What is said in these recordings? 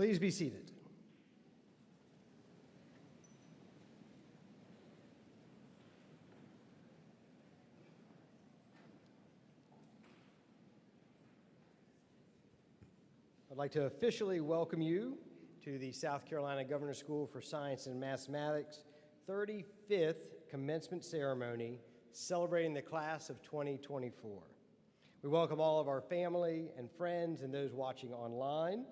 Please be seated. I'd like to officially welcome you to the South Carolina Governor's School for Science and Mathematics 35th Commencement Ceremony celebrating the class of 2024. We welcome all of our family and friends and those watching online.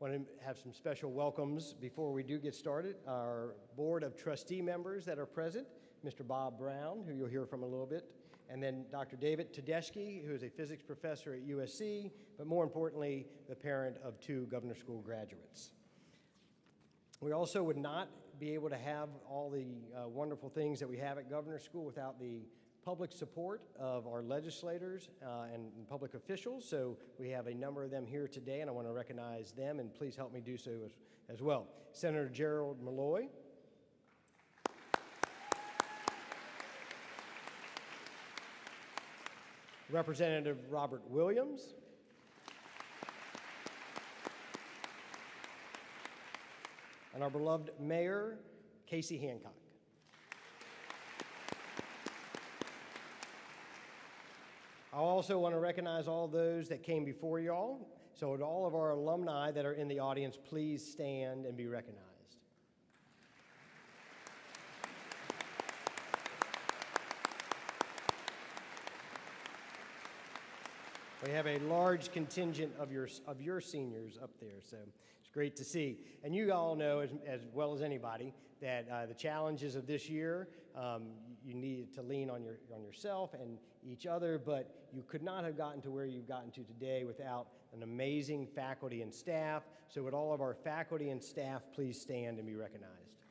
I want to have some special welcomes before we do get started. Our Board of Trustee members that are present, Mr. Bob Brown, who you'll hear from a little bit, and then Dr. David Tedeschi, who is a physics professor at USC, but more importantly, the parent of 2 Governor's School graduates. We also would not be able to have all the wonderful things that we have at Governor's School without the public support of our legislators and public officials. So we have a number of them here today, and I want to recognize them, and please help me do so as well. Senator Gerald Malloy. Representative Robert Williams. And our beloved Mayor, Casey Hancock. I also want to recognize all those that came before y'all. So to all of our alumni that are in the audience, please stand and be recognized. We have a large contingent of your seniors up there, so it's great to see. And you all know as well as anybody that the challenges of this year, you need to lean on yourself and each other, but you could not have gotten to where you've gotten to today without an amazing faculty and staff. So would all of our faculty and staff please stand and be recognized.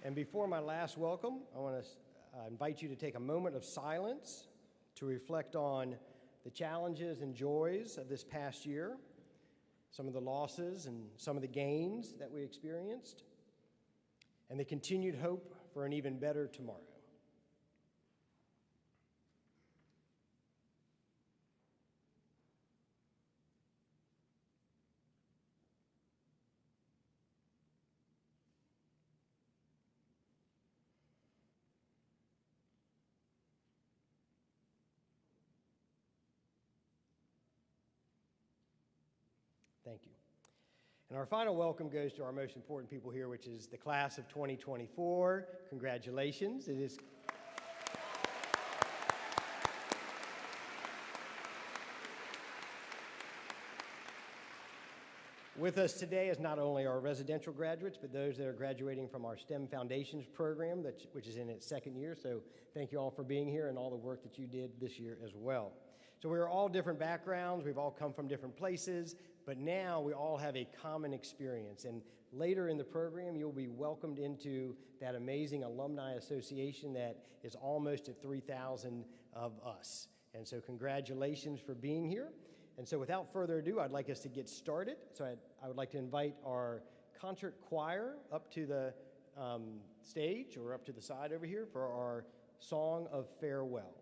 And before my last welcome, I want to invite you to take a moment of silence to reflect on the challenges and joys of this past year, some of the losses and some of the gains that we experienced, and the continued hope for an even better tomorrow. Thank you. And our final welcome goes to our most important people here, which is the class of 2024. Congratulations. It is with us today is not only our residential graduates, but those that are graduating from our STEM Foundations program, which is in its second year. So thank you all for being here and all the work that you did this year as well. So we're all different backgrounds. We've all come from different places. But now we all have a common experience, and later in the program you'll be welcomed into that amazing alumni association that is almost at 3,000 of us. And so congratulations for being here. And so without further ado, I'd like us to get started. So I would like to invite our concert choir up to the stage or up to the side over here for our song of farewell.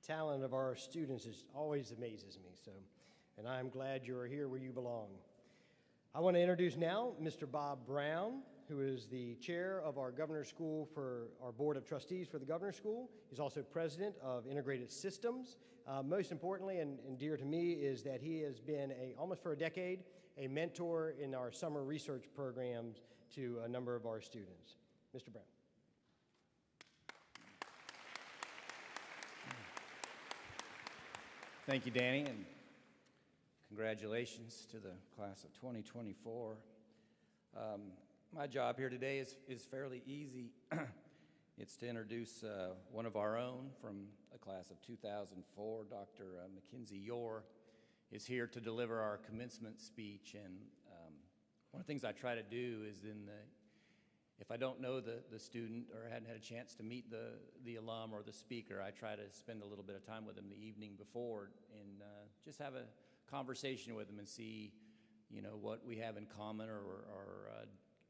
talent of our students always amazes me, and I'm glad you're here where you belong. I want to introduce now Mr. Bob Brown, who is the chair of our Governor's School for our Board of Trustees for the Governor's School. He's also president of Integrated Systems. Most importantly, and dear to me, is that he has been, almost for a decade, a mentor in our summer research programs to a number of our students. Mr. Brown. Thank you, Danny, and congratulations to the class of 2024. My job here today is fairly easy. It's to introduce one of our own from the class of 2004. Dr. Mackenzie Yore is here to deliver our commencement speech, and one of the things I try to do is if I don't know the student or hadn't had a chance to meet the alum or the speaker, I try to spend a little bit of time with them the evening before and just have a conversation with them and see, what we have in common or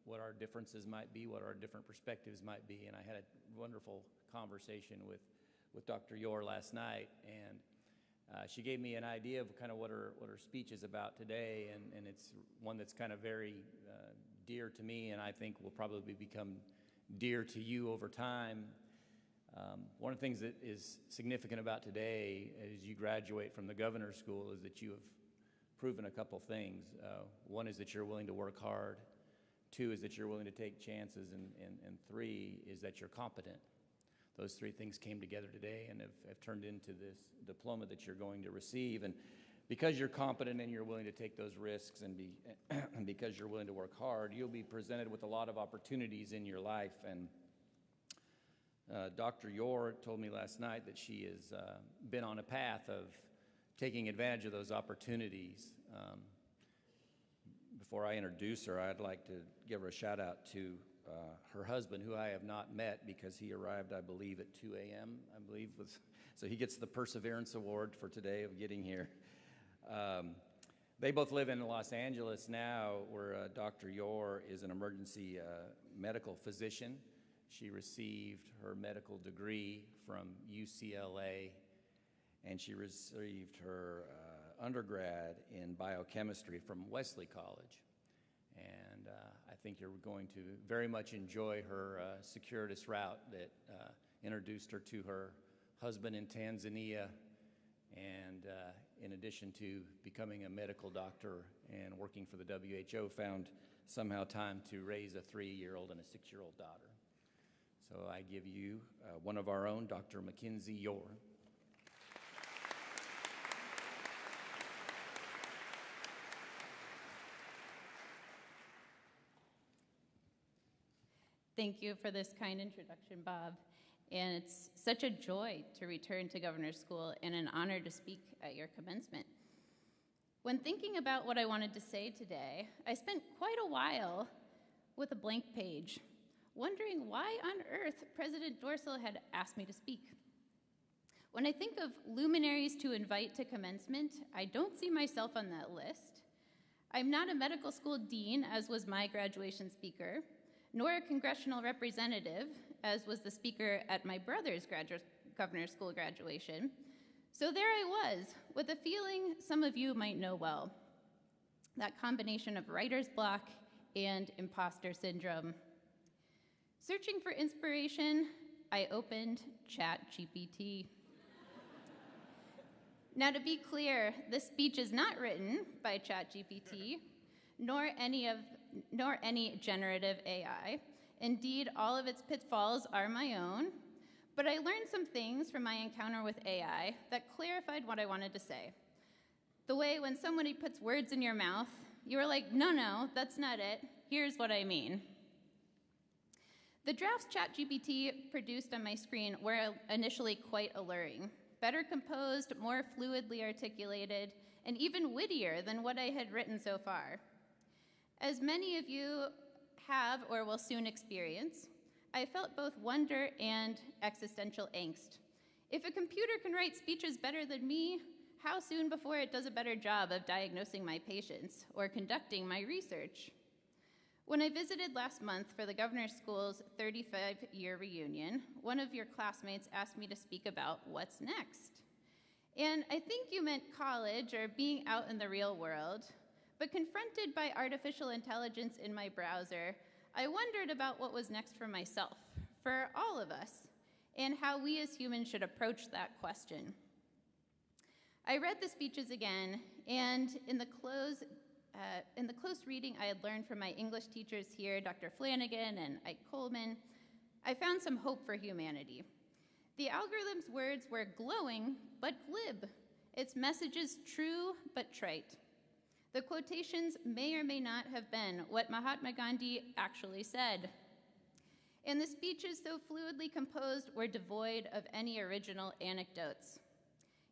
what our differences might be, what our different perspectives might be. And I had a wonderful conversation with Dr. Yore last night, and she gave me an idea of kind of what her speech is about today, and it's one that's kind of very dear to me, and I think will probably become dear to you over time. One of the things that is significant about today as you graduate from the Governor's School is that you have proven a couple things. One is that you're willing to work hard. Two is that you're willing to take chances. And three is that you're competent. Those three things came together today and have turned into this diploma that you're going to receive. And because you're competent and you're willing to take those risks and because you're willing to work hard, you'll be presented with a lot of opportunities in your life. And Dr. Yore told me last night that she has been on a path of taking advantage of those opportunities. Before I introduce her, I'd like to give her a shout out to her husband, who I have not met because he arrived, I believe, at 2 a.m., so he gets the Perseverance Award for today of getting here. They both live in Los Angeles now, where Dr. Yore is an emergency medical physician. She received her medical degree from UCLA, and she received her undergrad in biochemistry from Wesley College. And I think you're going to very much enjoy her circuitous route that introduced her to her husband in Tanzania, and in addition to becoming a medical doctor and working for the WHO, found somehow time to raise a 3-year-old and a 6-year-old daughter. So I give you one of our own, Dr. Mackenzie Yore. Thank you for this kind introduction, Bob. And it's such a joy to return to Governor's School and an honor to speak at your commencement. When thinking about what I wanted to say today, I spent quite a while with a blank page, wondering why on earth President Dorsal had asked me to speak. When I think of luminaries to invite to commencement, I don't see myself on that list. I'm not a medical school dean, as was my graduation speaker, nor a congressional representative, as was the speaker at my brother's Governor's School graduation. So there I was, with a feeling some of you might know well, that combination of writer's block and imposter syndrome. Searching for inspiration, I opened ChatGPT. Now, to be clear, this speech is not written by ChatGPT, nor any generative AI. Indeed, all of its pitfalls are my own, but I learned some things from my encounter with AI that clarified what I wanted to say. The way when somebody puts words in your mouth, you are like, no, that's not it. Here's what I mean. The drafts ChatGPT produced on my screen were initially quite alluring, better composed, more fluidly articulated, and even wittier than what I had written so far. As many of you have or will soon experience, I felt both wonder and existential angst. If a computer can write speeches better than me, how soon before it does a better job of diagnosing my patients or conducting my research? When I visited last month for the Governor's School's 35-year reunion, one of your classmates asked me to speak about what's next. And I think you meant college or being out in the real world, but confronted by artificial intelligence in my browser, I wondered about what was next for myself, for all of us, and how we as humans should approach that question. I read the speeches again, and in the close reading I had learned from my English teachers here, Dr. Flanagan and Ike Coleman, I found some hope for humanity. The algorithm's words were glowing, but glib. Its messages true, but trite. The quotations may or may not have been what Mahatma Gandhi actually said. And the speeches, so fluidly composed, were devoid of any original anecdotes.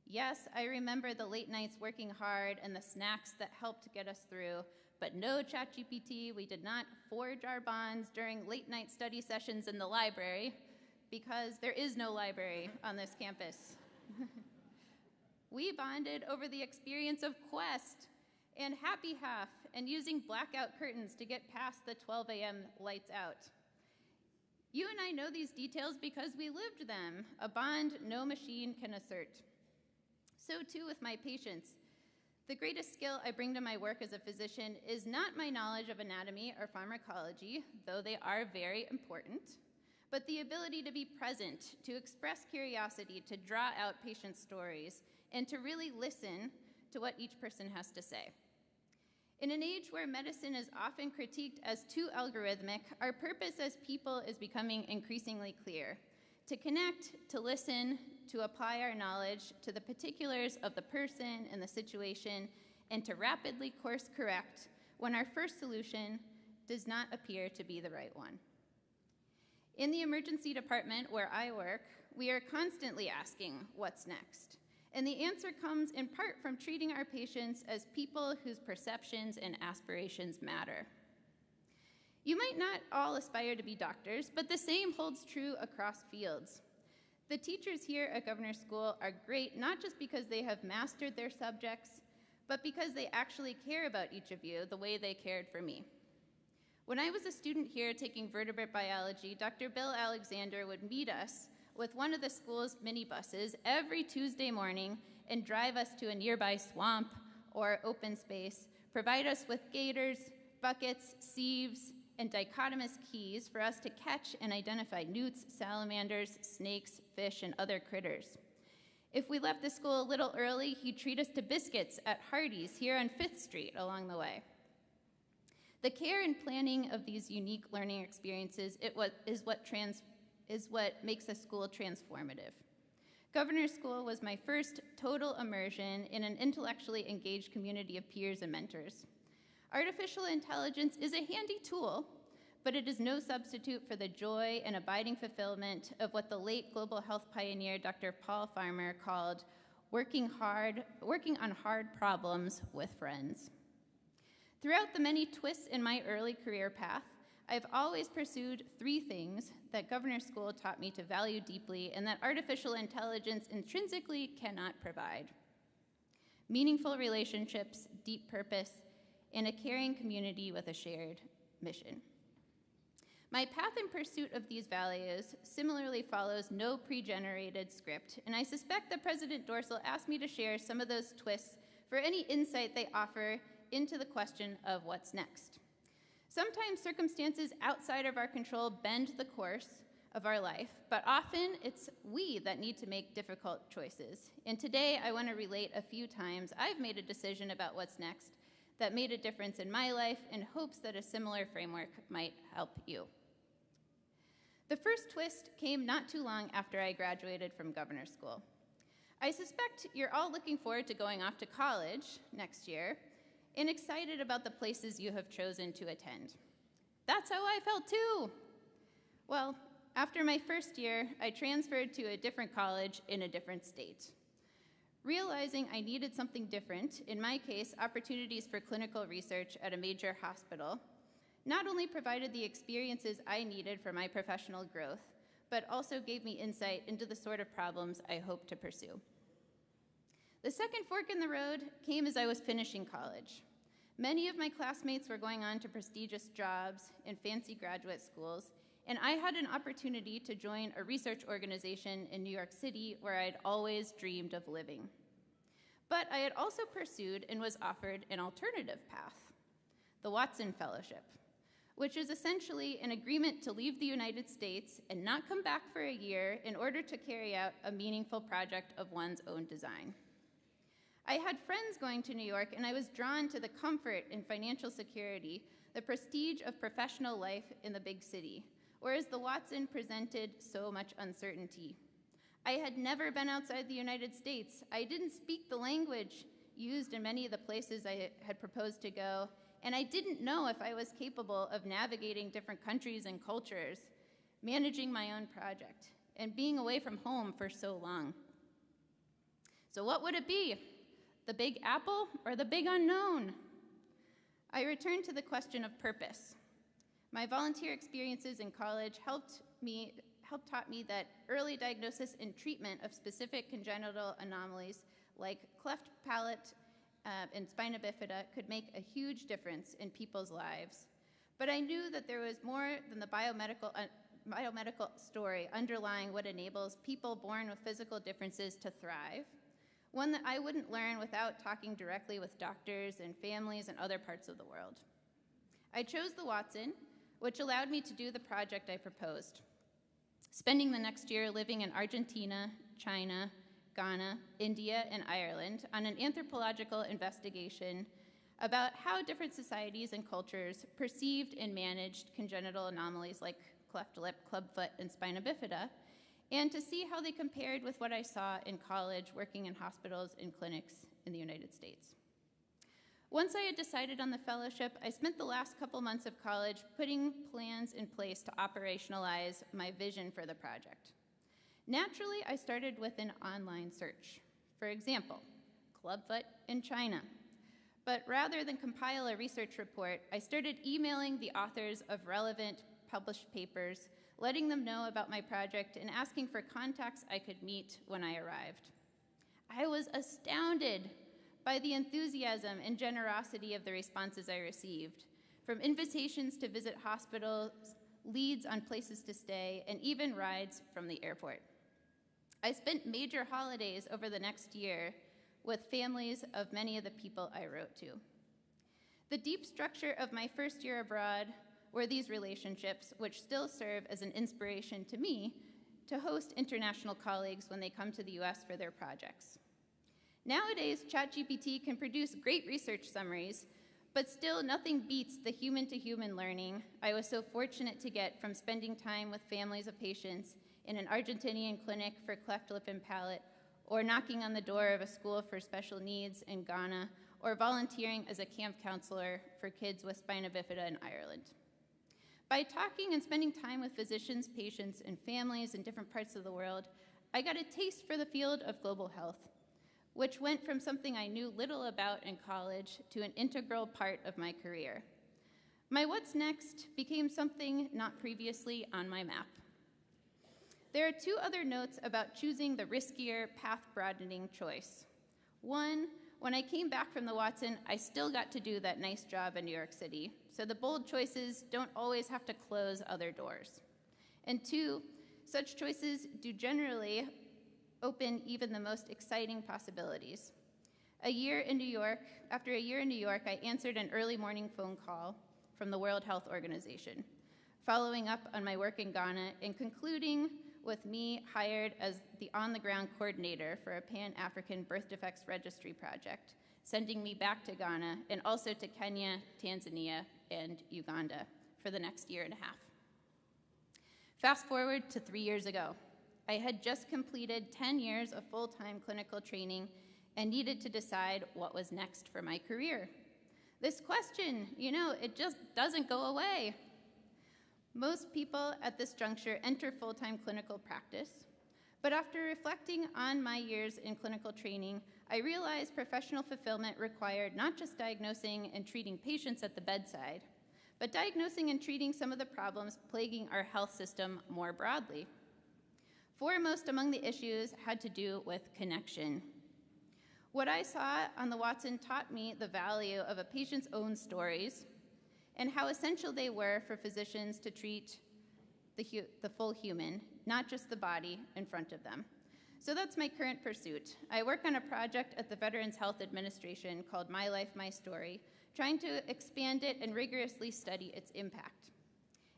Yes, I remember the late nights working hard and the snacks that helped get us through, but no ChatGPT. We did not forge our bonds during late night study sessions in the library, because there is no library on this campus. We bonded over the experience of Quest and Happy Half and using blackout curtains to get past the 12 a.m. lights out. You and I know these details because we lived them, a bond no machine can assert. So too with my patients. The greatest skill I bring to my work as a physician is not my knowledge of anatomy or pharmacology, though they are very important, but the ability to be present, to express curiosity, to draw out patient stories, and to really listen to what each person has to say. In an age where medicine is often critiqued as too algorithmic, our purpose as people is becoming increasingly clear: to connect, to listen, to apply our knowledge to the particulars of the person and the situation, and to rapidly course correct when our first solution does not appear to be the right one. In the emergency department where I work, we are constantly asking, what's next? And the answer comes in part from treating our patients as people whose perceptions and aspirations matter. You might not all aspire to be doctors, but the same holds true across fields. The teachers here at Governor's School are great not just because they have mastered their subjects, but because they actually care about each of you the way they cared for me. When I was a student here taking vertebrate biology, Dr. Bill Alexander would meet us with one of the school's minibuses every Tuesday morning and drive us to a nearby swamp or open space, provide us with gators, buckets, sieves, and dichotomous keys for us to catch and identify newts, salamanders, snakes, fish, and other critters. If we left the school a little early, he'd treat us to biscuits at Hardee's here on 5th Street along the way. The care and planning of these unique learning experiences is what makes a school transformative. Governor's School was my first total immersion in an intellectually engaged community of peers and mentors. Artificial intelligence is a handy tool, but it is no substitute for the joy and abiding fulfillment of what the late global health pioneer Dr. Paul Farmer called working on hard problems with friends. Throughout the many twists in my early career path, I've always pursued 3 things that Governor's School taught me to value deeply and that artificial intelligence intrinsically cannot provide: meaningful relationships, deep purpose, and a caring community with a shared mission. My path in pursuit of these values similarly follows no pre-generated script, and I suspect that President Dorsal asked me to share some of those twists for any insight they offer into the question of what's next. Sometimes circumstances outside of our control bend the course of our life, but often it's we that need to make difficult choices. And today I want to relate a few times I've made a decision about what's next that made a difference in my life in hopes that a similar framework might help you. The first twist came not too long after I graduated from Governor's School. I suspect you're all looking forward to going off to college next year and excited about the places you have chosen to attend. That's how I felt too. Well, after my first year, I transferred to a different college in a different state. Realizing I needed something different, in my case, opportunities for clinical research at a major hospital, not only provided the experiences I needed for my professional growth, but also gave me insight into the sort of problems I hope to pursue. The second fork in the road came as I was finishing college. Many of my classmates were going on to prestigious jobs in fancy graduate schools, and I had an opportunity to join a research organization in New York City where I'd always dreamed of living. But I had also pursued and was offered an alternative path, the Watson Fellowship, which is essentially an agreement to leave the United States and not come back for a year in order to carry out a meaningful project of one's own design. I had friends going to New York, and I was drawn to the comfort and financial security, the prestige of professional life in the big city, whereas the Watson presented so much uncertainty. I had never been outside the United States. I didn't speak the language used in many of the places I had proposed to go, and I didn't know if I was capable of navigating different countries and cultures, managing my own project, and being away from home for so long. So what would it be? The Big Apple or the big unknown? I returned to the question of purpose. My volunteer experiences in college helped taught me that early diagnosis and treatment of specific congenital anomalies like cleft palate and spina bifida could make a huge difference in people's lives. But I knew that there was more than the biomedical story underlying what enables people born with physical differences to thrive, one that I wouldn't learn without talking directly with doctors and families in other parts of the world. I chose the Watson, which allowed me to do the project I proposed, spending the next year living in Argentina, China, Ghana, India, and Ireland on an anthropological investigation about how different societies and cultures perceived and managed congenital anomalies like cleft lip, clubfoot, and spina bifida, and to see how they compared with what I saw in college working in hospitals and clinics in the United States. Once I had decided on the fellowship, I spent the last couple months of college putting plans in place to operationalize my vision for the project. Naturally, I started with an online search. For example, clubfoot in China. But rather than compile a research report, I started emailing the authors of relevant published papers, letting them know about my project and asking for contacts I could meet when I arrived. I was astounded by the enthusiasm and generosity of the responses I received, from invitations to visit hospitals, leads on places to stay, and even rides from the airport. I spent major holidays over the next year with families of many of the people I wrote to. The deep structure of my first year abroad were these relationships, which still serve as an inspiration to me to host international colleagues when they come to the US for their projects. Nowadays, ChatGPT can produce great research summaries, but still nothing beats the human-to-human learning I was so fortunate to get from spending time with families of patients in an Argentinian clinic for cleft lip and palate, or knocking on the door of a school for special needs in Ghana, or volunteering as a camp counselor for kids with spina bifida in Ireland. By talking and spending time with physicians, patients, and families in different parts of the world, I got a taste for the field of global health, which went from something I knew little about in college to an integral part of my career. My what's next became something not previously on my map. There are two other notes about choosing the riskier, path-broadening choice. One, when I came back from the Watson, I still got to do that nice job in New York City, so the bold choices don't always have to close other doors. And two, such choices do generally open even the most exciting possibilities. After a year in New York, I answered an early morning phone call from the World Health Organization, following up on my work in Ghana and concluding with me hired as the on-the-ground coordinator for a Pan-African birth defects registry project, sending me back to Ghana and also to Kenya, Tanzania, and Uganda for the next year and a half. Fast forward to 3 years ago. I had just completed 10 years of full-time clinical training and needed to decide what was next for my career. This question, it just doesn't go away. Most people at this juncture enter full-time clinical practice, but after reflecting on my years in clinical training, I realized professional fulfillment required not just diagnosing and treating patients at the bedside, but diagnosing and treating some of the problems plaguing our health system more broadly. Foremost among the issues had to do with connection. What I saw on the Watson taught me the value of a patient's own stories and how essential they were for physicians to treat the full human, not just the body in front of them. So that's my current pursuit. I work on a project at the Veterans Health Administration called My Life, My Story, trying to expand it and rigorously study its impact.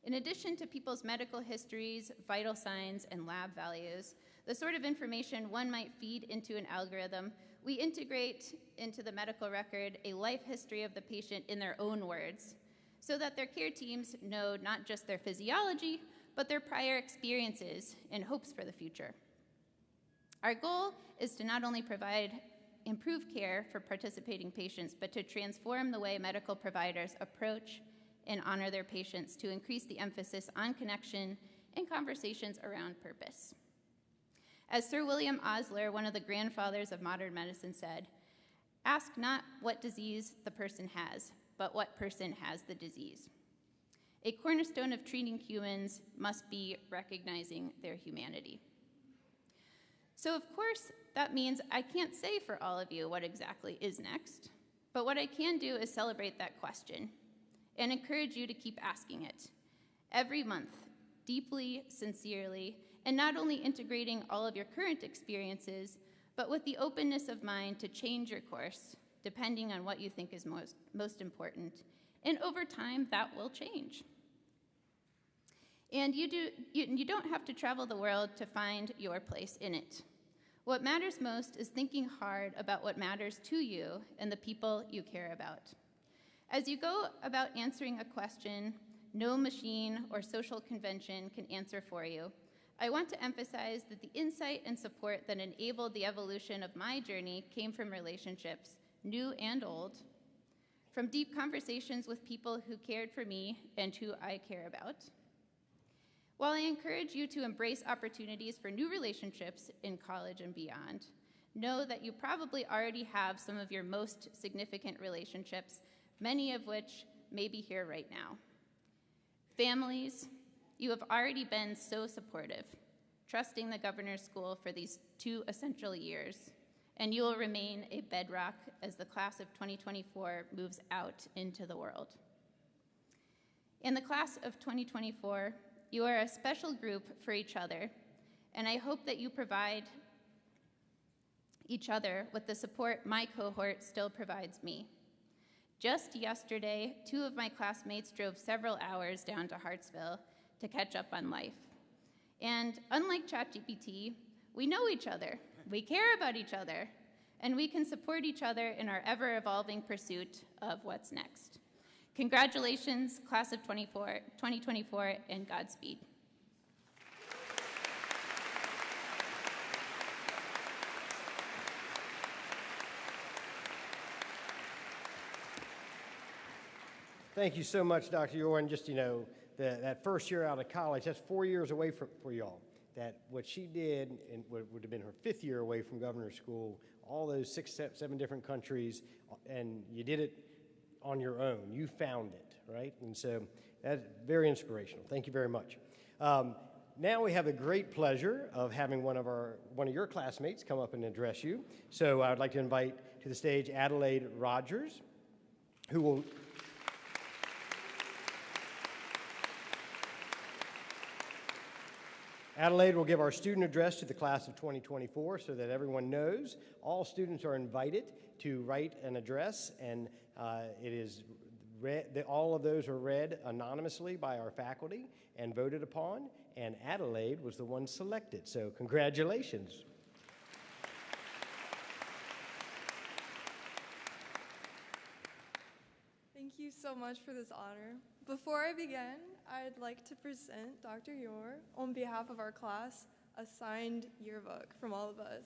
In addition to people's medical histories, vital signs, and lab values, the sort of information one might feed into an algorithm, we integrate into the medical record a life history of the patient in their own words, so that their care teams know not just their physiology, but their prior experiences and hopes for the future. Our goal is to not only provide improved care for participating patients, but to transform the way medical providers approach and honor their patients to increase the emphasis on connection and conversations around purpose. As Sir William Osler, one of the grandfathers of modern medicine, said, "Ask not what disease the person has, but what person has the disease." A cornerstone of treating humans must be recognizing their humanity. So of course, that means I can't say for all of you what exactly is next, but what I can do is celebrate that question and encourage you to keep asking it every month, deeply, sincerely, and not only integrating all of your current experiences, but with the openness of mind to change your course, depending on what you think is most important. And over time, that will change. And you don't have to travel the world to find your place in it. What matters most is thinking hard about what matters to you and the people you care about. As you go about answering a question no machine or social convention can answer for you, I want to emphasize that the insight and support that enabled the evolution of my journey came from relationships, new and old, from deep conversations with people who cared for me and who I care about. While I encourage you to embrace opportunities for new relationships in college and beyond, know that you probably already have some of your most significant relationships, many of which may be here right now. Families, you have already been so supportive, trusting the Governor's School for these 2 essential years, and you will remain a bedrock as the class of 2024 moves out into the world. In the class of 2024, you are a special group for each other, and I hope that you provide each other with the support my cohort still provides me. Just yesterday, 2 of my classmates drove several hours down to Hartsville to catch up on life. And unlike ChatGPT, we know each other, we care about each other, and we can support each other in our ever-evolving pursuit of what's next. Congratulations, class of 2024, and Godspeed. Thank you so much, Dr. Yorn. Just, that first year out of college, that's 4 years away for y'all. That what she did and would have been her 5th year away from governor's school, all those 6, 7 different countries, and you did it on your own. You found it, right? And so that's very inspirational. Thank you very much. Now we have the great pleasure of having one of your classmates come up and address you. So I would like to invite to the stage Adelaide Rogers, who will Adelaide will give our student address to the class of 2024 so that everyone knows. All students are invited to write an address, and it is all of those are read anonymously by our faculty and voted upon, and Adelaide was the one selected. So congratulations. Thank you so much for this honor. Before I begin, I'd like to present Dr. Yor, on behalf of our class, a signed yearbook from all of us.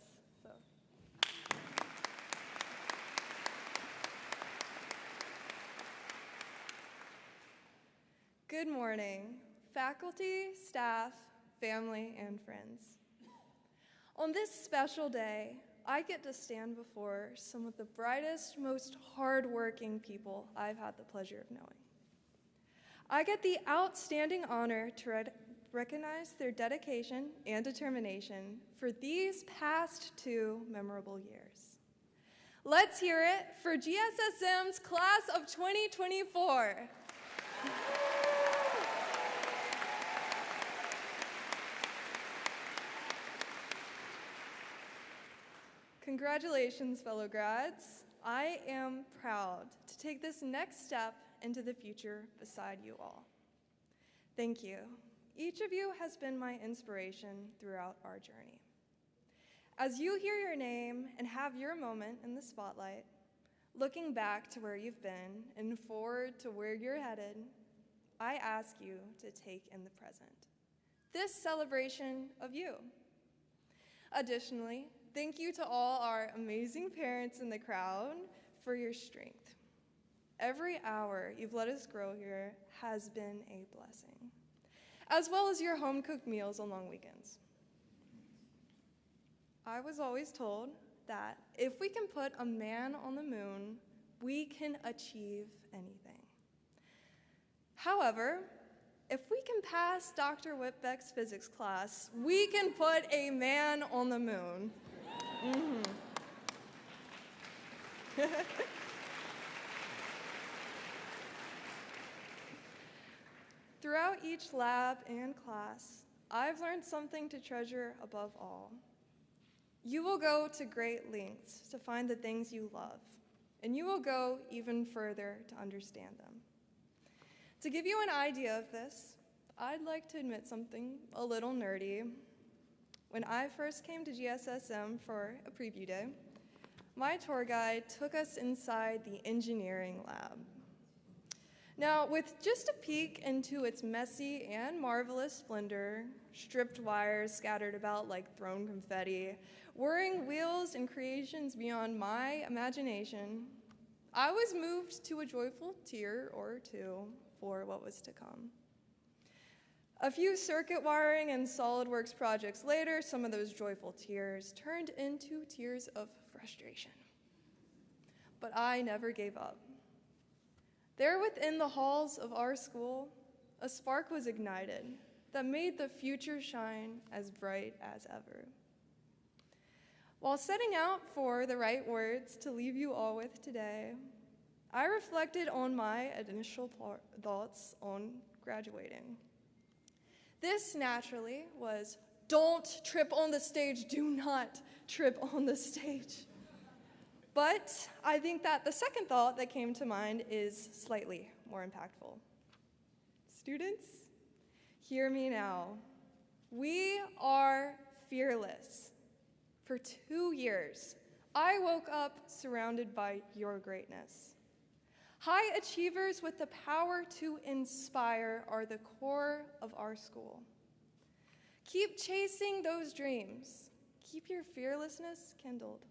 Good morning, faculty, staff, family, and friends. On this special day, I get to stand before some of the brightest, most hardworking people I've had the pleasure of knowing. I get the outstanding honor to recognize their dedication and determination for these past 2 memorable years. Let's hear it for GSSM's class of 2024. Congratulations, fellow grads. I am proud to take this next step into the future beside you all. Thank you. Each of you has been my inspiration throughout our journey. As you hear your name and have your moment in the spotlight, looking back to where you've been and forward to where you're headed, I ask you to take in the present, this celebration of you. Additionally, thank you to all our amazing parents in the crowd for your strength. Every hour you've let us grow here has been a blessing, as well as your home-cooked meals on long weekends. I was always told that if we can put a man on the moon, we can achieve anything. However, if we can pass Dr. Whitbeck's physics class, we can put a man on the moon. Throughout each lab and class, I've learned something to treasure above all. You will go to great lengths to find the things you love, and you will go even further to understand them. To give you an idea of this, I'd like to admit something a little nerdy. When I first came to GSSM for a preview day, my tour guide took us inside the engineering lab. Now, with just a peek into its messy and marvelous splendor, stripped wires scattered about like thrown confetti, whirring wheels and creations beyond my imagination, I was moved to a joyful tear or two for what was to come. A few circuit wiring and SolidWorks projects later, some of those joyful tears turned into tears of frustration. But I never gave up. There within the halls of our school, a spark was ignited that made the future shine as bright as ever. While setting out for the right words to leave you all with today, I reflected on my initial thoughts on graduating. This naturally was, don't trip on the stage, do not trip on the stage. But I think that the second thought that came to mind is slightly more impactful. Students, hear me now. We are fearless. For 2 years, I woke up surrounded by your greatness. High achievers with the power to inspire are the core of our school. Keep chasing those dreams. Keep your fearlessness kindled.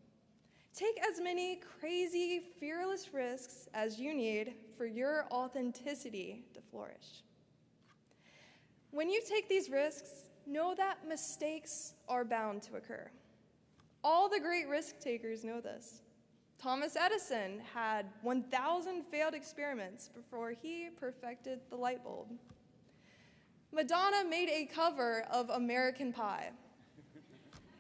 Take as many crazy, fearless risks as you need for your authenticity to flourish. When you take these risks, know that mistakes are bound to occur. All the great risk takers know this. Thomas Edison had 1,000 failed experiments before he perfected the light bulb. Madonna made a cover of American Pie.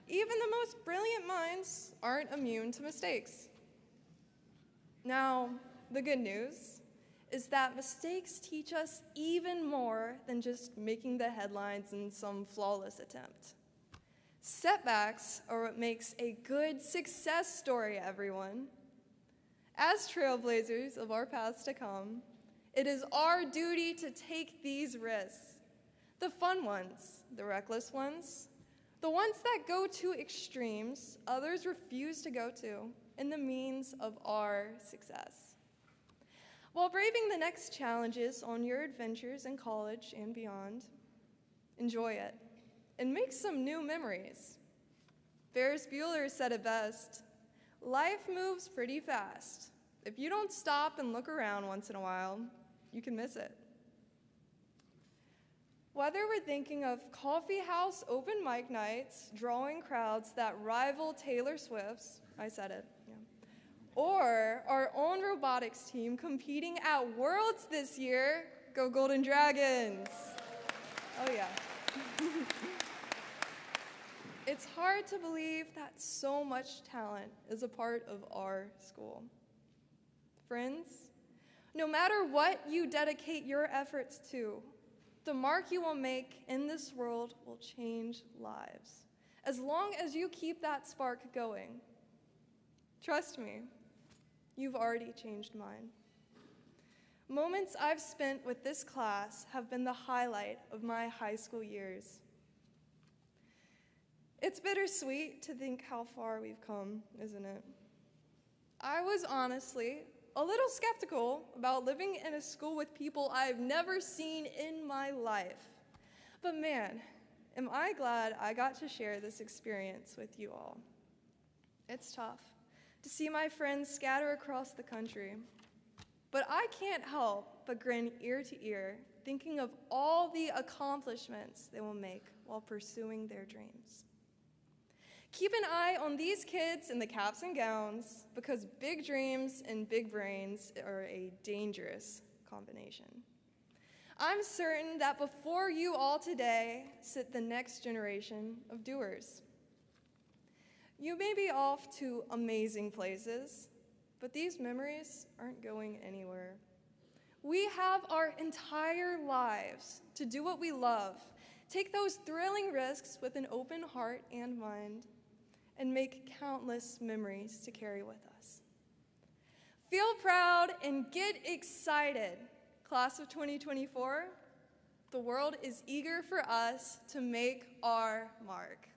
Even the most brilliant minds aren't immune to mistakes. Now, the good news is that mistakes teach us even more than just making the headlines in some flawless attempt. Setbacks are what makes a good success story, everyone. As trailblazers of our paths to come, it is our duty to take these risks. The fun ones, the reckless ones, the ones that go to extremes others refuse to go to, in the means of our success. While braving the next challenges on your adventures in college and beyond, enjoy it and make some new memories. Ferris Bueller said it best, life moves pretty fast. If you don't stop and look around once in a while, you can miss it. Whether we're thinking of coffee house open mic nights, drawing crowds that rival Taylor Swift's, I said it, yeah, or our own robotics team competing at Worlds this year, go Golden Dragons. Oh yeah. It's hard to believe that so much talent is a part of our school. Friends, no matter what you dedicate your efforts to, the mark you will make in this world will change lives. As long as you keep that spark going, Trust me, you've already changed mine. Moments I've spent with this class have been the highlight of my high school years. It's bittersweet to think how far we've come, isn't it? I was honestly a little skeptical about living in a school with people I've never seen in my life. But man, am I glad I got to share this experience with you all. It's tough to see my friends scatter across the country, but I can't help but grin ear to ear, thinking of all the accomplishments they will make while pursuing their dreams. Keep an eye on these kids in the caps and gowns, because big dreams and big brains are a dangerous combination. I'm certain that before you all today sit the next generation of doers. You may be off to amazing places, but these memories aren't going anywhere. We have our entire lives to do what we love, take those thrilling risks with an open heart and mind, and make countless memories to carry with us. Feel proud and get excited, class of 2024. The world is eager for us to make our mark.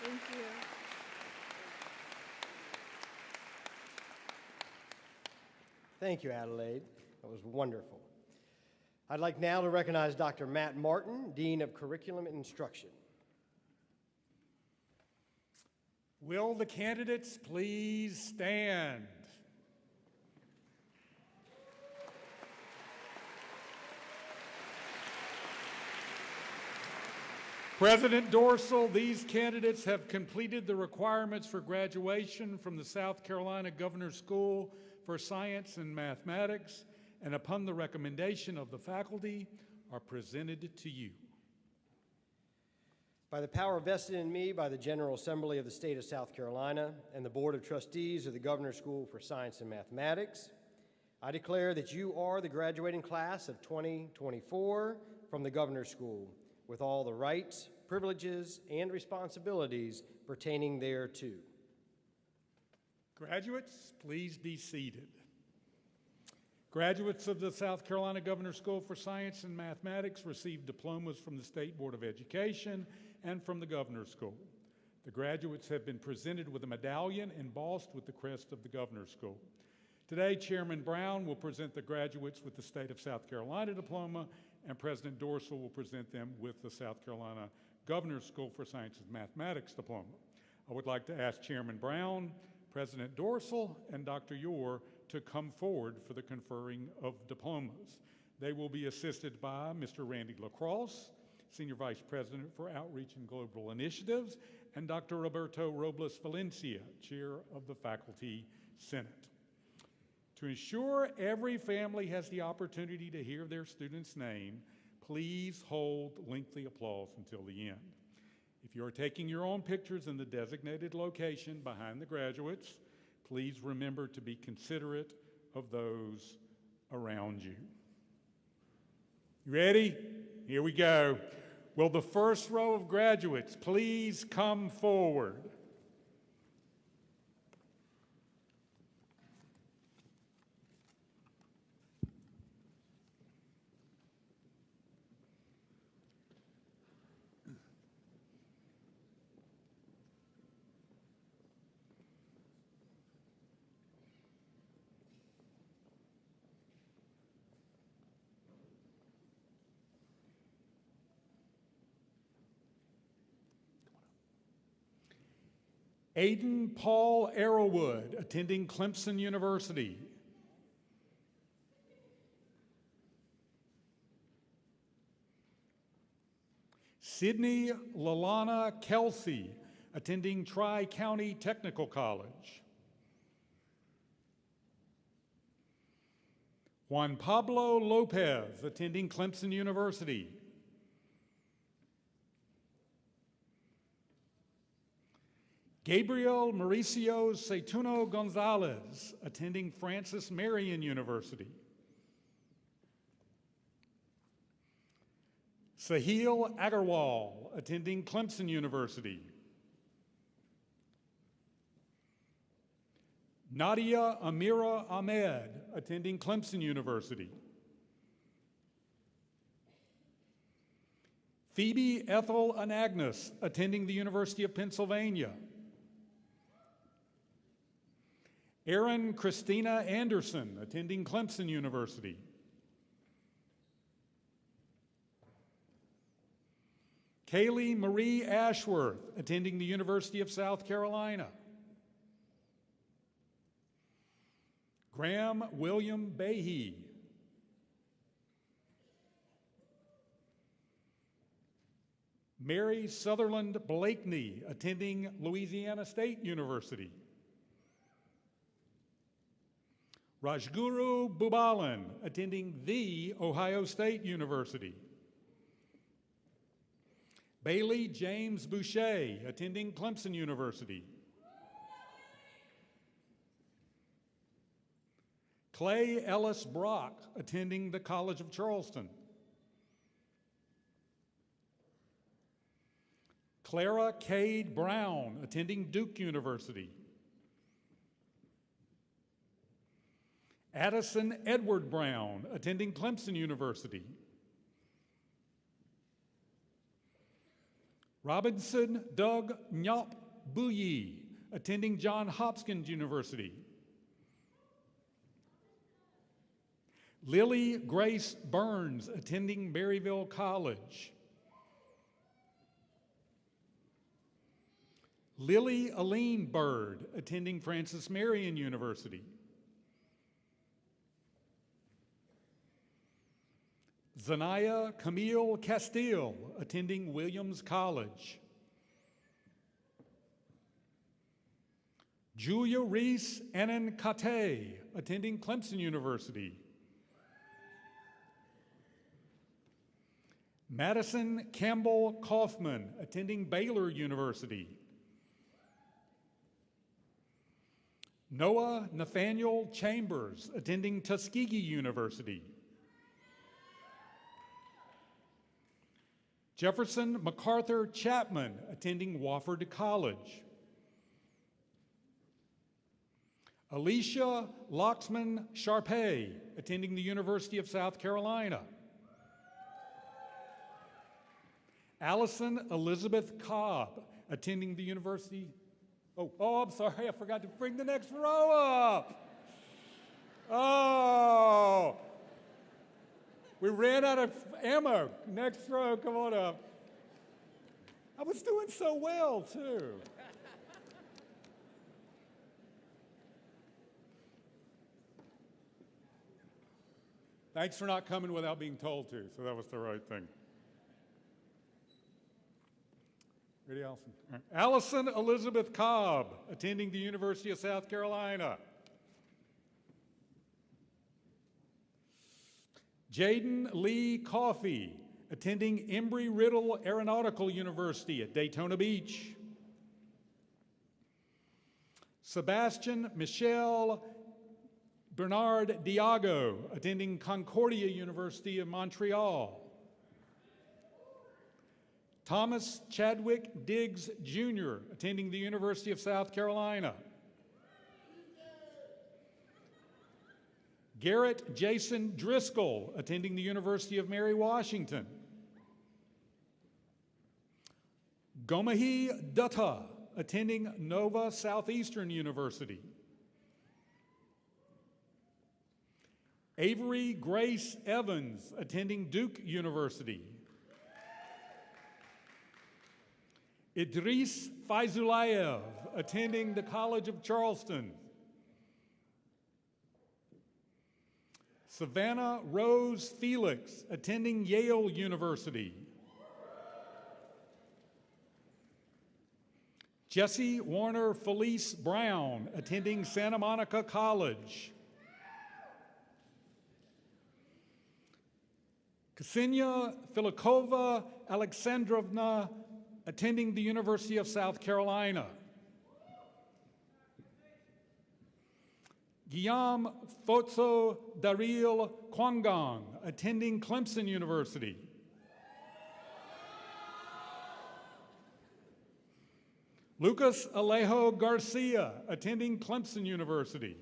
Thank you. Thank you, Adelaide. That was wonderful. I'd like now to recognize Dr. Matt Martin, Dean of Curriculum and Instruction. Will the candidates please stand? President Dorsal, these candidates have completed the requirements for graduation from the South Carolina Governor's School for Science and Mathematics, and upon the recommendation of the faculty, are presented to you. By the power vested in me by the General Assembly of the State of South Carolina and the Board of Trustees of the Governor's School for Science and Mathematics, I declare that you are the graduating class of 2024 from the Governor's School, with all the rights, privileges, and responsibilities pertaining thereto. Graduates, please be seated. Graduates of the South Carolina Governor's School for Science and Mathematics received diplomas from the State Board of Education and from the Governor's School. The graduates have been presented with a medallion embossed with the crest of the Governor's School. Today, Chairman Brown will present the graduates with the State of South Carolina diploma, and President Dorsal will present them with the South Carolina Governor's School for Science and Mathematics diploma. I would like to ask Chairman Brown, President Dorsal, and Dr. Yore to come forward for the conferring of diplomas. They will be assisted by Mr. Randy LaCrosse, Senior Vice President for Outreach and Global Initiatives, and Dr. Roberto Robles Valencia, Chair of the Faculty Senate. To ensure every family has the opportunity to hear their student's name, please hold lengthy applause until the end. If you are taking your own pictures in the designated location behind the graduates, please remember to be considerate of those around you. You ready? Here we go. Will the first row of graduates please come forward? Aiden Paul Arrowwood, attending Clemson University. Sydney Lalana Kelsey, attending Tri-County Technical College. Juan Pablo Lopez, attending Clemson University. Gabriel Mauricio Ceituno Gonzalez, attending Francis Marion University. Sahil Agarwal, attending Clemson University. Nadia Amira Ahmed, attending Clemson University. Phoebe Ethel Anagnos, attending the University of Pennsylvania. Erin Christina Anderson, attending Clemson University. Kaylee Marie Ashworth, attending the University of South Carolina. Graham William Behe. Mary Sutherland Blakeney, attending Louisiana State University. Rajguru Bubalan, attending The Ohio State University. Bailey James Boucher, attending Clemson University. Clay Ellis Brock, attending the College of Charleston. Clara Cade Brown, attending Duke University. Addison Edward Brown, attending Clemson University. Robinson Doug Nyop Buyi, attending Johns Hopkins University. Lily Grace Burns, attending Maryville College. Lily Aline Bird, attending Francis Marion University. Zanaya Camille Castile, attending Williams College. Julia Reese Annan Kate, attending Clemson University. Madison Campbell Kaufman, attending Baylor University. Noah Nathaniel Chambers, attending Tuskegee University. Jefferson MacArthur Chapman, attending Wofford College. Alicia Loxman Sharpay, attending the University of South Carolina. Allison Elizabeth Cobb, attending the University. Oh, I'm sorry, I forgot to bring the next row up. Oh, we ran out of ammo. Next row, come on up. I was doing so well, too. Thanks for not coming without being told to, so that was the right thing. Ready, Allison? All right. Allison Elizabeth Cobb, attending the University of South Carolina. Jaden Lee Coffey, attending Embry-Riddle Aeronautical University at Daytona Beach. Sebastian Michel Bernard Diago, attending Concordia University of Montreal. Thomas Chadwick Diggs, Jr., attending the University of South Carolina. Garrett Jason Driscoll, attending the University of Mary Washington. Gomahi Dutta, attending Nova Southeastern University. Avery Grace Evans, attending Duke University. Idris Faizulayev, attending the College of Charleston. Savannah Rose Felix, attending Yale University. Jesse Warner Felice Brown, attending Santa Monica College. Ksenia Filikova Alexandrovna, attending the University of South Carolina. Guillaume Fotso Daril Kwangang, attending Clemson University. Lucas Alejo Garcia, attending Clemson University.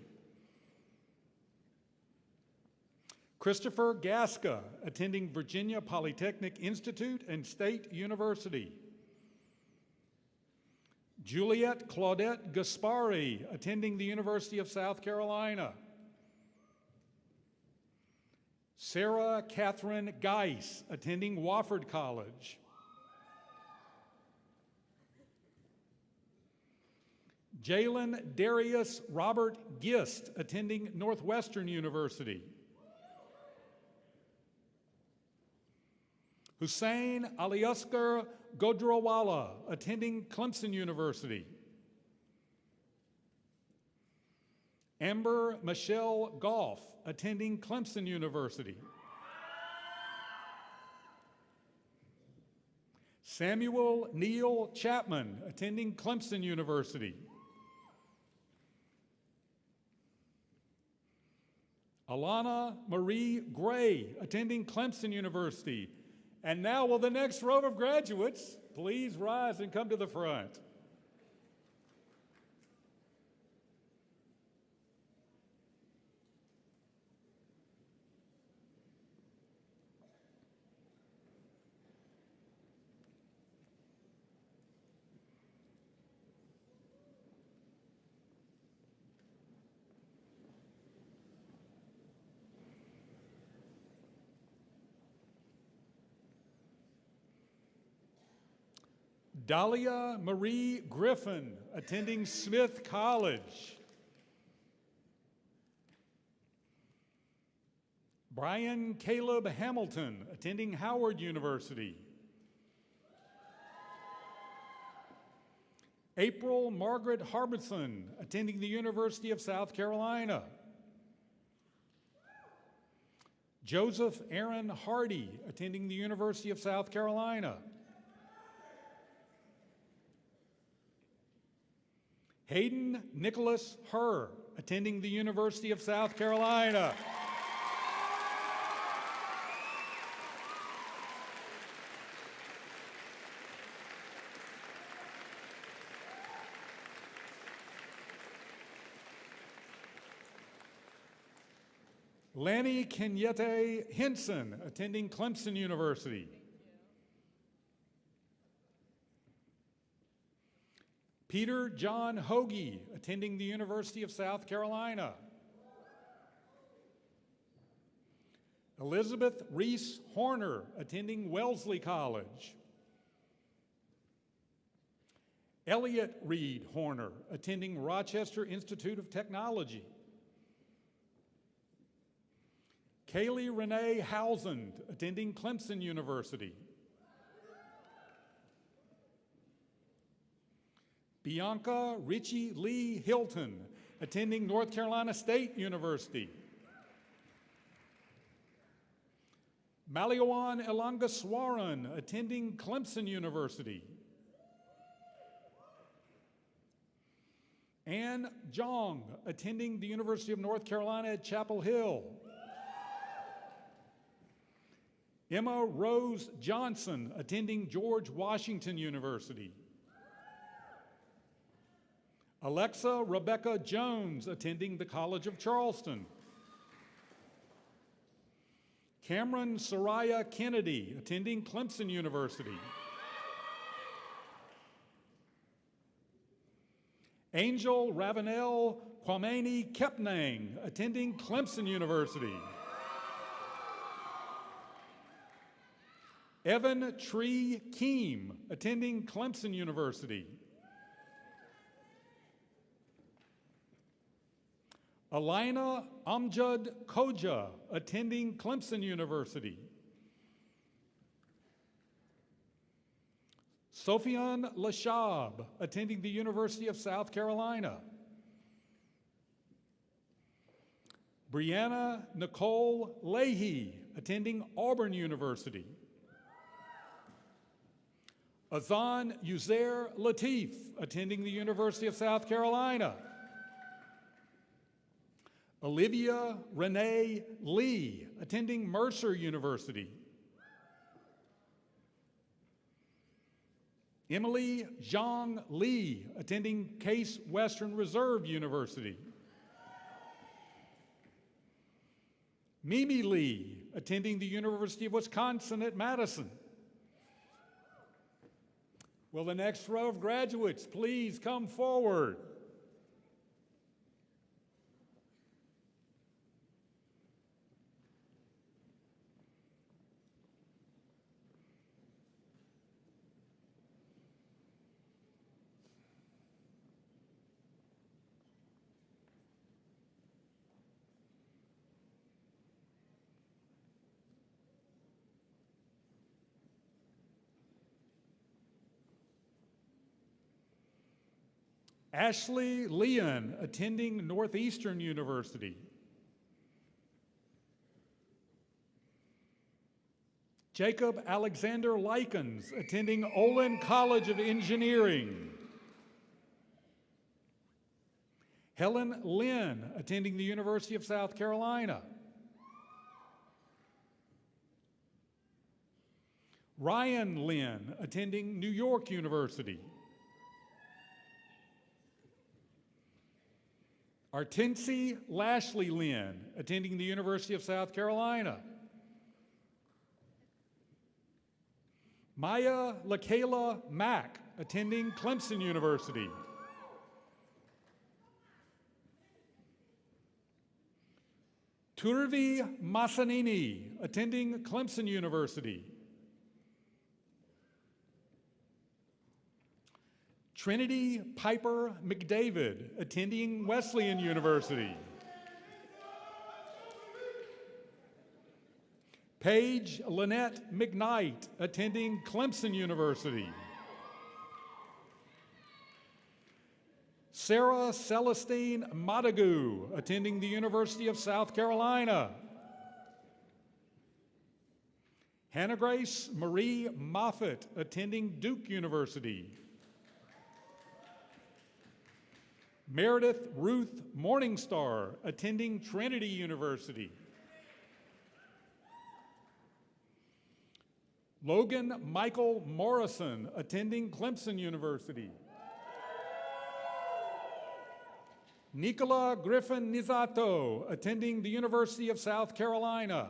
Christopher Gasca, attending Virginia Polytechnic Institute and State University. Juliet Claudette Gaspari, attending the University of South Carolina. Sarah Catherine Geis, attending Wofford College. Jalen Darius Robert Gist, attending Northwestern University. Hussein Aliasgar Godrawala, attending Clemson University. Amber Michelle Goff, attending Clemson University. Samuel Neil Chapman, attending Clemson University. Alana Marie Gray, attending Clemson University. And now will the next row of graduates please rise and come to the front. Dahlia Marie Griffin, attending Smith College. Brian Caleb Hamilton, attending Howard University. April Margaret Harbison, attending the University of South Carolina. Joseph Aaron Hardy, attending the University of South Carolina. Hayden Nicholas Herr, attending the University of South Carolina. Lanny Kenyete Henson, attending Clemson University. Peter John Hoagie, attending the University of South Carolina. Elizabeth Reese Horner, attending Wellesley College. Elliot Reed Horner, attending Rochester Institute of Technology. Kaylee Renee Housand, attending Clemson University. Bianca Richie Lee Hilton, attending North Carolina State University. Maliwan Elangaswaran, attending Clemson University. Ann Jong, attending the University of North Carolina at Chapel Hill. Emma Rose Johnson, attending George Washington University. Alexa Rebecca Jones, attending the College of Charleston. Cameron Soraya Kennedy, attending Clemson University. Angel Ravenel Kwameni Kepnang, attending Clemson University. Evan Tree Keem, attending Clemson University. Alina Amjad Koja, attending Clemson University. Sophian Lashab, attending the University of South Carolina. Brianna Nicole Leahy, attending Auburn University. Azan Uzair Latif, attending the University of South Carolina. Olivia Renee Lee, attending Mercer University. Emily Zhang Li, attending Case Western Reserve University. Mimi Lee, attending the University of Wisconsin at Madison. Will the next row of graduates please come forward? Ashley Leon, attending Northeastern University. Jacob Alexander Likens, attending Olin College of Engineering. Helen Lynn, attending the University of South Carolina. Ryan Lynn, attending New York University. Artensi Lashley Lynn, attending the University of South Carolina. Maya LaKayla Mack, attending Clemson University. Turvi Masanini, attending Clemson University. Trinity Piper McDavid, attending Wesleyan University. Paige Lynette McKnight, attending Clemson University. Sarah Celestine Madagu, attending the University of South Carolina. Hannah Grace Marie Moffitt, attending Duke University. Meredith Ruth Morningstar, attending Trinity University. Logan Michael Morrison, attending Clemson University. Nicola Griffin Nizato, attending the University of South Carolina.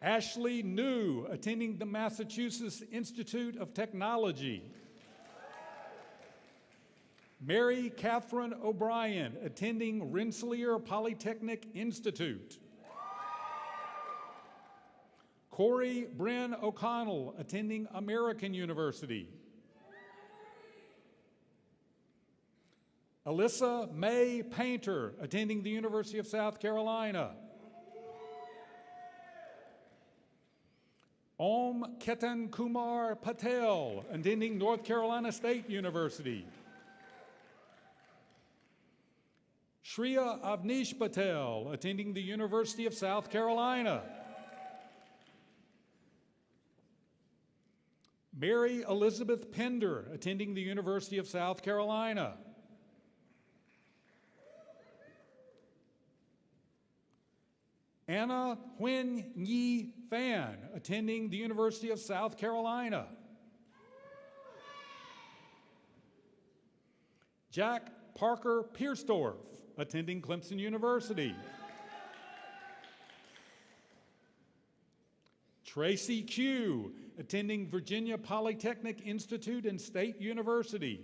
Ashley New, attending the Massachusetts Institute of Technology. Mary Catherine O'Brien, attending Rensselaer Polytechnic Institute. Corey Bryn O'Connell, attending American University. Alyssa Mae Painter, attending the University of South Carolina. Om Ketan Kumar Patel, attending North Carolina State University. Shreya Avnish Patel, attending the University of South Carolina. Mary Elizabeth Pender, attending the University of South Carolina. Anna Huyen Nhi Fan, attending the University of South Carolina. Jack Parker Piersdorf, attending Clemson University. Tracy Q, attending Virginia Polytechnic Institute and State University.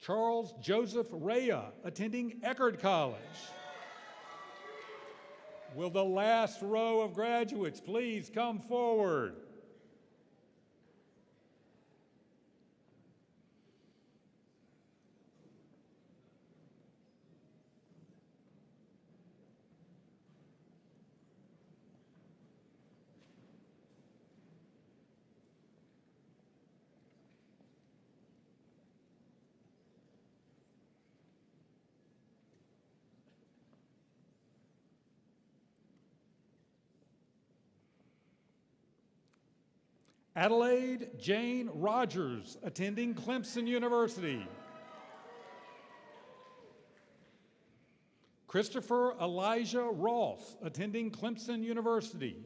Charles Joseph Rea, attending Eckerd College. Will the last row of graduates please come forward? Adelaide Jane Rogers, attending Clemson University. Christopher Elijah Ross, attending Clemson University.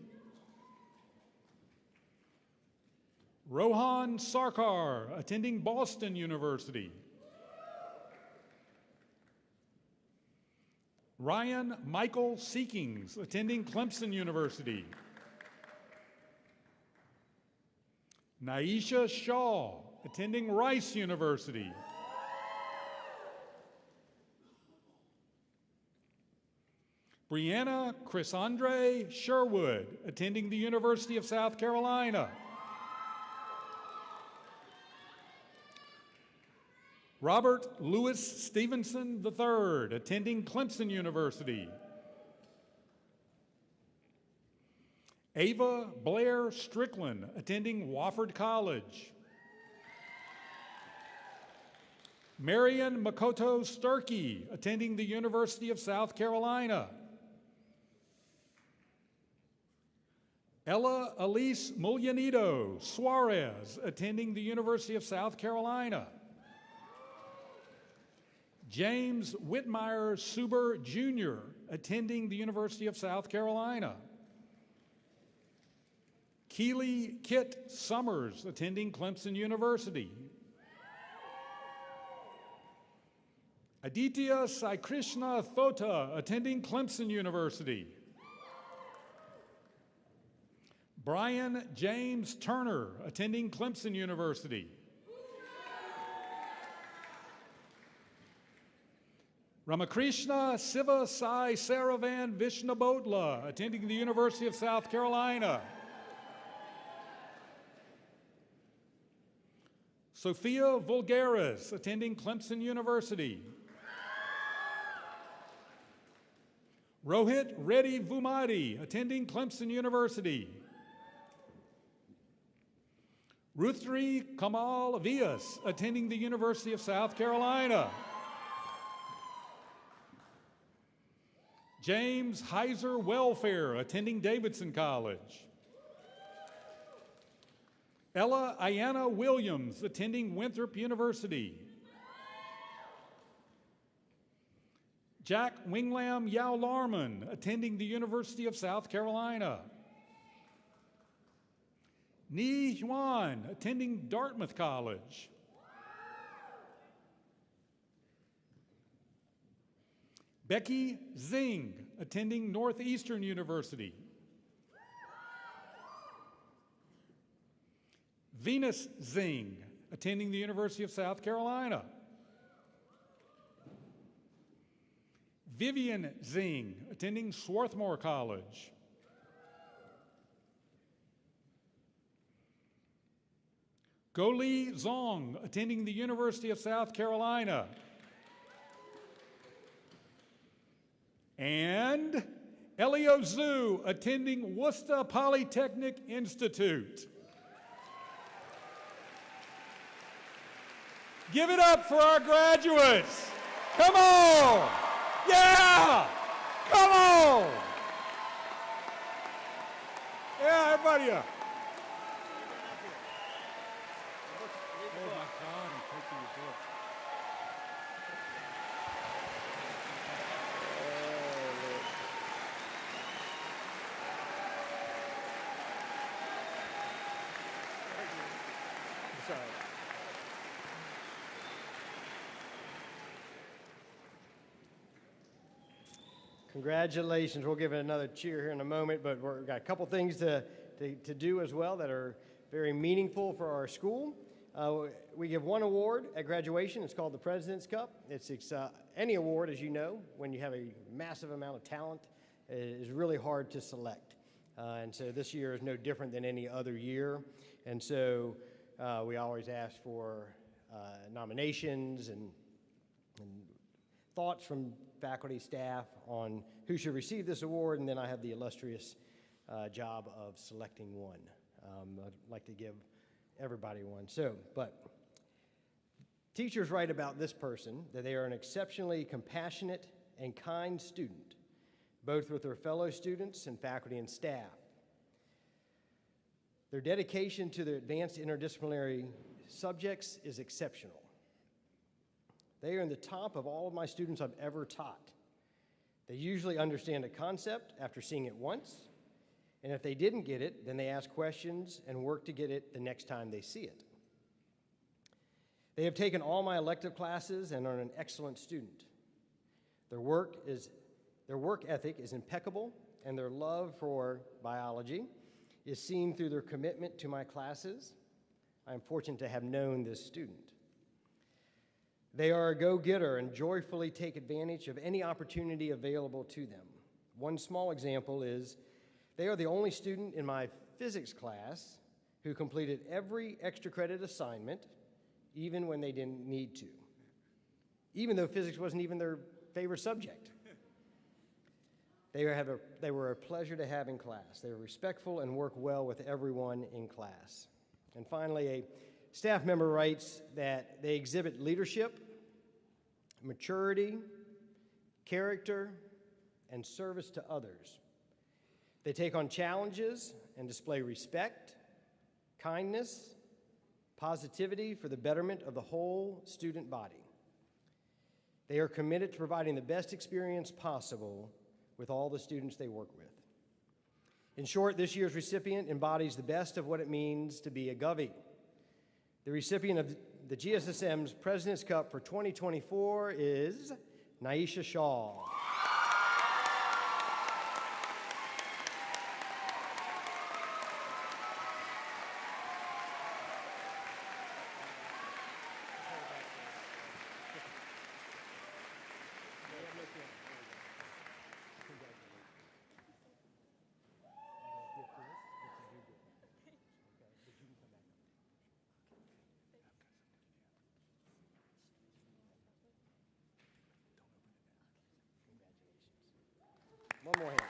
Rohan Sarkar, attending Boston University. Ryan Michael Seekings, attending Clemson University. Naisha Shaw, attending Rice University. Brianna Chrisandre Sherwood, attending the University of South Carolina. Robert Louis Stevenson III, attending Clemson University. Ava Blair Strickland, attending Wofford College. Marion Makoto Sturkey, attending the University of South Carolina. Ella Elise Mulianido Suarez, attending the University of South Carolina. James Whitmire Suber Jr., attending the University of South Carolina. Keely Kit Summers, attending Clemson University. Aditya Sai Krishna Thota, attending Clemson University. Brian James Turner, attending Clemson University. Ramakrishna Siva Sai Saravan Vishnabodla, attending the University of South Carolina. Sophia Vulgaris, attending Clemson University. Rohit Reddy Vumadi, attending Clemson University. Ruthri Kamal Vias, attending the University of South Carolina. James Heiser Welfare, attending Davidson College. Ella Ayana Williams, attending Winthrop University. Jack Winglam Yao Larman, attending the University of South Carolina. Ni Yuan, attending Dartmouth College. Becky Zing, attending Northeastern University. Venus Zing, attending the University of South Carolina. Vivian Zing, attending Swarthmore College. Goli Zong, attending the University of South Carolina. And Elio Zhu, attending Worcester Polytechnic Institute. Give it up for our graduates. Come on. Yeah. Come on. Yeah, everybody up. Oh my God, I'm taking your book. Sorry. Congratulations. We'll give it another cheer here in a moment, but we've got a couple things to do as well that are very meaningful for our school. We give one award at graduation. It's called the President's Cup. It's any award, as you know, when you have a massive amount of talent, is really hard to select. And so this year is no different than any other year. And so we always ask for nominations and thoughts from faculty, staff on who should receive this award, and then I have the illustrious job of selecting one. I'd like to give everybody one. But teachers write about this person that they are an exceptionally compassionate and kind student, both with their fellow students and faculty and staff. Their dedication to the advanced interdisciplinary subjects is exceptional. They are in the top of all of my students I've ever taught. They usually understand a concept after seeing it once, And if they didn't get it, then they ask questions and work to get it the next time they see it. They have taken all my elective classes and are an excellent student. Their work ethic is impeccable, and their love for biology is seen through their commitment to my classes. I am fortunate to have known this student. They are a go-getter and joyfully take advantage of any opportunity available to them. One small example is they are the only student in my physics class who completed every extra credit assignment, even when they didn't need to, even though physics wasn't even their favorite subject. They were a pleasure to have in class. They were respectful and work well with everyone in class. And finally, a staff member writes that they exhibit leadership, maturity, character, and service to others. They take on challenges and display respect, kindness, positivity for the betterment of the whole student body. They are committed to providing the best experience possible with all the students they work with. In short, this year's recipient embodies the best of what it means to be a Govey. The recipient of the GSSM's President's Cup for 2024 is Naisha Shaw. One more hand.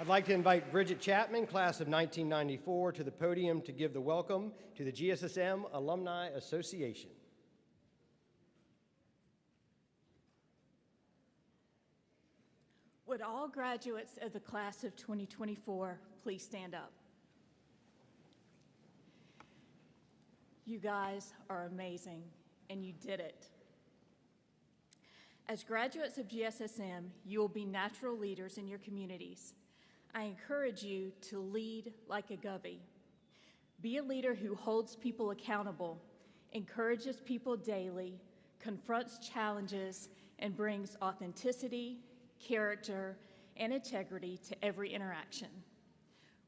I'd like to invite Bridget Chapman, class of 1994, to the podium to give the welcome to the GSSM Alumni Association. Would all graduates of the class of 2024 please stand up? You guys are amazing, and you did it. As graduates of GSSM, you will be natural leaders in your communities. I encourage you to lead like a Govey. Be a leader who holds people accountable, encourages people daily, confronts challenges, and brings authenticity, character, and integrity to every interaction.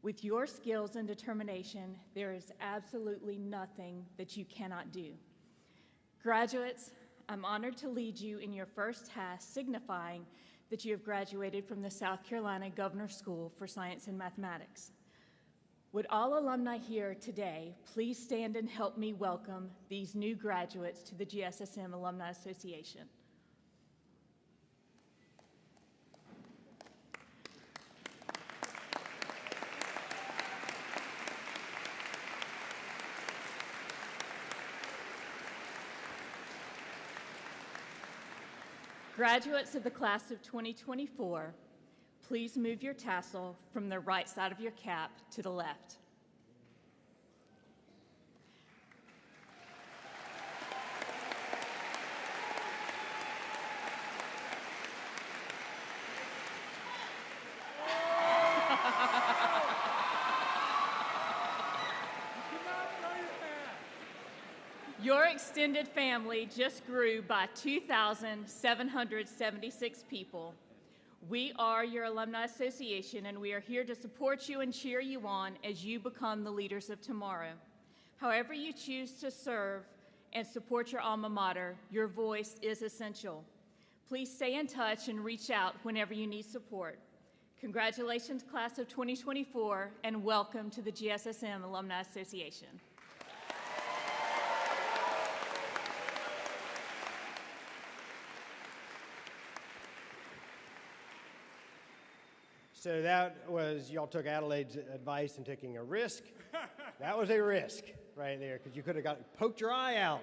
With your skills and determination, there is absolutely nothing that you cannot do. Graduates, I'm honored to lead you in your first task, signifying that you have graduated from the South Carolina Governor's School for Science and Mathematics. Would all alumni here today please stand and help me welcome these new graduates to the GSSM Alumni Association. Graduates of the class of 2024, please move your tassel from the right side of your cap to the left. Your extended family just grew by 2,776 people. We are your Alumni Association, and we are here to support you and cheer you on as you become the leaders of tomorrow. However you choose to serve and support your alma mater, your voice is essential. Please stay in touch and reach out whenever you need support. Congratulations, class of 2024, and welcome to the GSSM Alumni Association. So that was, y'all took Adelaide's advice in taking a risk. That was a risk right there, because you could have poked your eye out.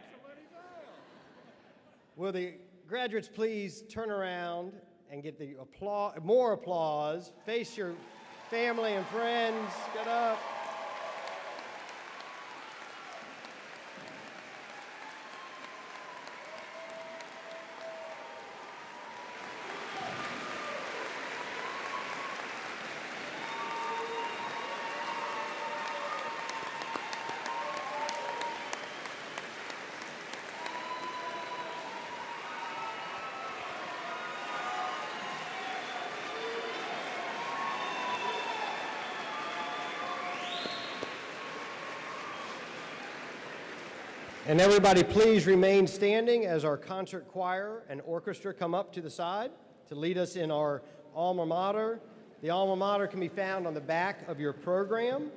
Will the graduates please turn around and get the more applause. Face your family and friends. Get up. And everybody please remain standing as our concert choir and orchestra come up to the side to lead us in our alma mater. The alma mater can be found on the back of your program.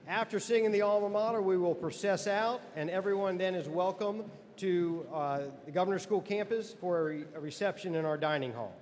After singing the alma mater, we will process out, and everyone then is welcome to the Governor's School campus for a reception in our dining hall.